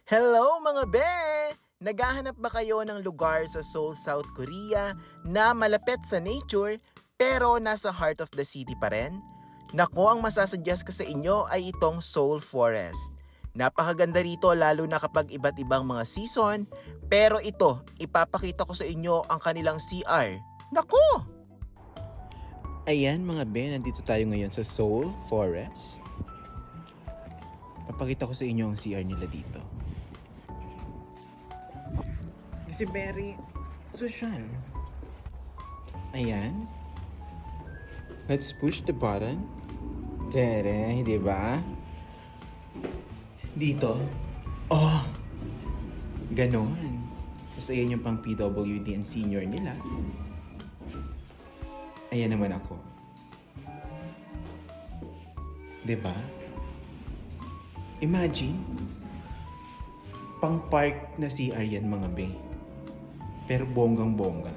Hello mga be! Naghahanap ba kayo ng lugar sa Seoul, South Korea na malapit sa nature pero nasa heart of the city pa rin? Nako, ang masasuggest ko sa inyo ay itong Seoul Forest. Napakaganda rito lalo na kapag iba't ibang mga season, pero ito, ipapakita ko sa inyo ang kanilang CR. Nako! Ayan mga be, nandito tayo ngayon sa Seoul Forest. Papakita ko sa inyo ang CR nila dito. Kasi very social. Ayan. Let's push the button. Tere, di ba? Dito. Oh! Ganon. Tapos ayan yung pang PWD and senior nila. Ayan naman ako. Di ba? Imagine, pang park na CR yan mga be. Pero bonggang-bongga.